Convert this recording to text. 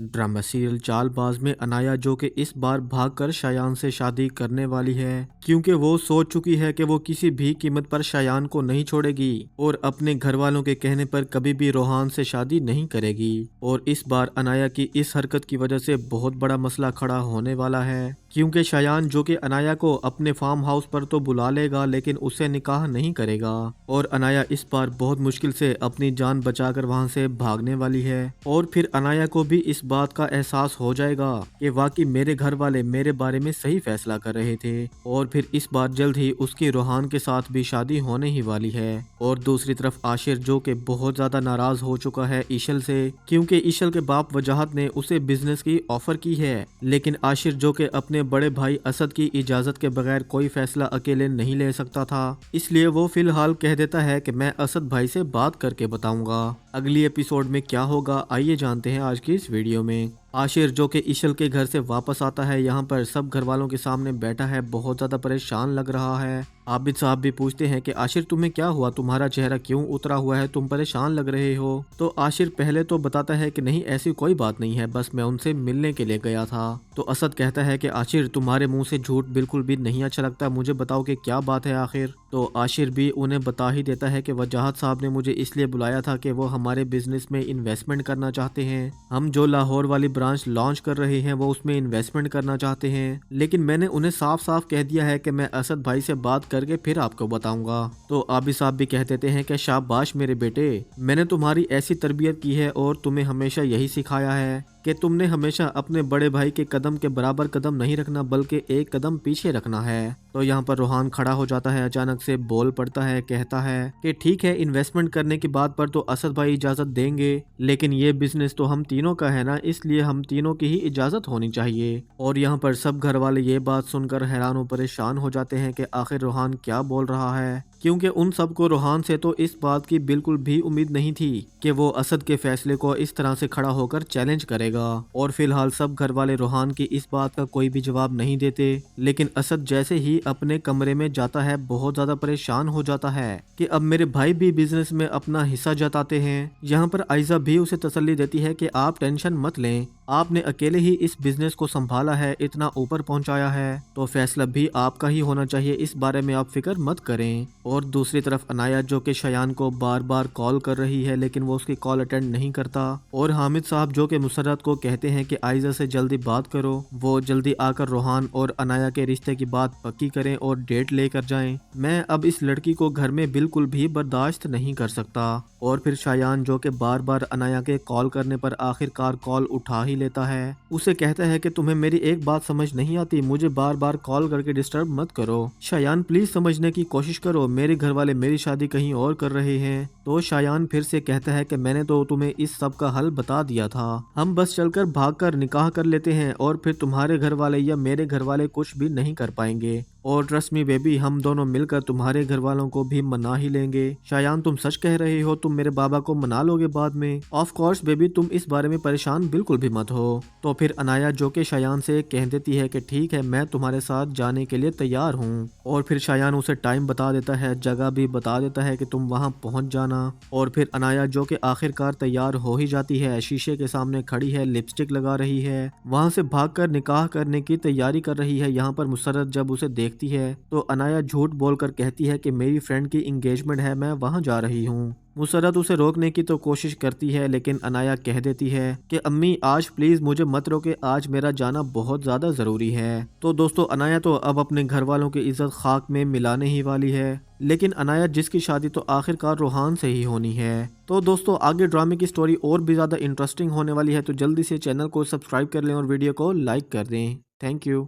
Drama serial Chaalbaaz में अनाया जो कि इस बार भागकर शायान से शादी करने वाली है, क्योंकि वो सोच चुकी है कि वो किसी भी कीमत पर शायान को नहीं छोड़ेगी और अपने घर वालों के कहने पर कभी भी रोहान से शादी नहीं करेगी। और इस बार अनाया की इस हरकत की वजह से बहुत बड़ा मसला खड़ा होने वाला है, क्योंकि शायान जो कि अनाया को अपने फार्म हाउस पर तो बुला लेगा लेकिन उससे निकाह नहीं करेगा और अनाया इस बार बहुत मुश्किल से अपनी जान बचाकर वहां से भागने वाली है। और फिर अनाया को भी इस बात का एहसास हो जाएगा कि वाकई मेरे घर वाले मेरे बारे में सही फैसला कर रहे थे और फिर इस बार जल्द ही उसकी रोहान के साथ भी शादी होने ही वाली है। और दूसरी तरफ आशिर जो कि बहुत ज्यादा नाराज हो चुका है ईशल से, क्योंकि ईशल के बाप वजाहत ने उसे बिजनेस की ऑफर की है, लेकिन आशिर जो कि अपने बड़े भाई असद की इजाजत के बगैर कोई फैसला अकेले नहीं ले सकता था, इसलिए वो फिलहाल कह देता है कि मैं असद भाई से बात करके बताऊंगा। अगली एपिसोड में क्या होगा आइए जानते हैं आज की इस वीडियो में। आशिर जो कि ईशल के घर से वापस आता है, यहाँ पर सब घर वालों के सामने बैठा है, बहुत ज्यादा परेशान लग रहा है। आबिद साहब भी पूछते हैं कि आशिर तुम्हें क्या हुआ, तुम्हारा चेहरा क्यों उतरा हुआ है, तुम परेशान लग रहे हो। तो आशिर पहले तो बताता है कि नहीं ऐसी कोई बात नहीं है, बस मैं उनसे मिलने के लिए गया था। तो असद कहता है कि आशिर तुम्हारे मुंह से झूठ बिल्कुल भी नहीं अच्छा लगता, मुझे बताओ कि क्या बात है आखिर। तो आशिर भी उन्हें बता ही देता है कि वजाहत साहब ने मुझे इसलिए बुलाया था कि वो हमारे बिजनेस में इन्वेस्टमेंट करना चाहते हैं, हम जो लाहौर वाली ब्रांच लॉन्च कर रहे हैं वो उसमें इन्वेस्टमेंट करना चाहते हैं, लेकिन मैंने उन्हें साफ साफ कह दिया है कि मैं असद भाई से बात करके फिर आपको बताऊंगा। तो आबिद साहब भी कह देते हैं कि शाबाश मेरे बेटे, मैंने तुम्हारी ऐसी तरबियत की है और तुम्हें हमेशा यही सिखाया है कि तुमने हमेशा अपने बड़े भाई के कदम के बराबर कदम नहीं रखना बल्कि एक कदम पीछे रखना है। तो यहाँ पर रोहान खड़ा हो जाता है, अचानक से बोल पड़ता है, कहता है कि ठीक है इन्वेस्टमेंट करने की बात पर तो असद भाई इजाजत देंगे, लेकिन ये बिजनेस तो हम तीनों का है ना, इसलिए हम तीनों की ही इजाजत होनी चाहिए। और यहाँ पर सब घर वाले ये बात सुनकर हैरान और परेशान हो जाते हैं कि आखिर रोहान क्या बोल रहा है, क्योंकि उन सबको रोहान से तो इस बात की बिल्कुल भी उम्मीद नहीं थी कि वो असद के फैसले को इस तरह से खड़ा होकर चैलेंज करेगा। और फिलहाल सब घर वाले रोहान की इस बात का कोई भी जवाब नहीं देते, लेकिन असद जैसे ही अपने कमरे में जाता है बहुत ज्यादा परेशान हो जाता है कि अब मेरे भाई भी बिजनेस में अपना हिस्सा जताते हैं। यहाँ पर आयजा भी उसे तसल्ली देती है कि आप टेंशन मत लें, आपने अकेले ही इस बिजनेस को संभाला है, इतना ऊपर पहुंचाया है, तो फैसला भी आपका ही होना चाहिए, इस बारे में आप फिक्र मत करें। और दूसरी तरफ अनाया जो कि शायान को बार बार कॉल कर रही है लेकिन वो उसकी कॉल अटेंड नहीं करता, और हामिद साहब जो कि मुसर्रत को कहते हैं कि आयजा से जल्दी बात करो, वो जल्दी आकर रोहान और अनाया के रिश्ते की बात पक्की करें और डेट लेकर जाएं। मैं अब इस लड़की को घर में बिल्कुल भी बर्दाश्त नहीं कर सकता। और फिर शायान जो कि बार बार अनाया के कॉल करने पर आखिरकार कॉल उठा ही लेता है, उसे कहता है कि तुम्हें मेरी एक बात समझ नहीं आती, मुझे बार बार कॉल करके डिस्टर्ब मत करो। शायान प्लीज समझने की कोशिश करो, मेरे घर वाले मेरी शादी कहीं और कर रहे हैं। तो शायान फिर से कहता है कि मैंने तो तुम्हें इस सब का हल बता दिया था, हम बस चलकर भागकर निकाह कर लेते हैं और फिर तुम्हारे घर वाले या मेरे घर वाले कुछ भी नहीं कर पाएंगे, और ट्रस्ट मी बेबी, हम दोनों मिलकर तुम्हारे घर वालों को भी मना ही लेंगे। शायान तुम सच कह रहे हो, तुम मेरे बाबा को मना लोगे बाद में? ऑफ कोर्स बेबी, तुम इस बारे में परेशान बिल्कुल भी मत हो। तो फिर अनाया जो कि शायान से कह देती है कि ठीक है मैं तुम्हारे साथ जाने के लिए तैयार हूँ, और फिर शायान उसे टाइम बता देता है, जगह भी बता देता है कि तुम वहाँ पहुँच जाना। और फिर अनाया जो कि आखिरकार तैयार हो ही जाती है, शीशे के सामने खड़ी है, लिपस्टिक लगा रही है, वहाँ से भागकर निकाह करने की तैयारी कर रही है। यहाँ पर मुसर्रत जब उसे देखती है तो अनाया झूठ बोलकर कहती है कि मेरी फ्रेंड की एंगेजमेंट है, मैं वहां जा रही हूँ। मुसर्रत उसे रोकने की तो कोशिश करती है, लेकिन अनाया कह देती है कि अम्मी आज प्लीज मुझे मत रोके, आज मेरा जाना बहुत ज्यादा जरूरी है। तो दोस्तों अनाया तो अब अपने घर वालों की इज्जत खाक में मिलाने ही वाली है, लेकिन अनाया जिसकी शादी तो आखिरकार रोहान से ही होनी है। तो दोस्तों आगे ड्रामे की स्टोरी और भी ज्यादा इंटरेस्टिंग होने वाली है, तो जल्दी से चैनल को सब्सक्राइब कर लें और वीडियो को लाइक कर दें। Thank you.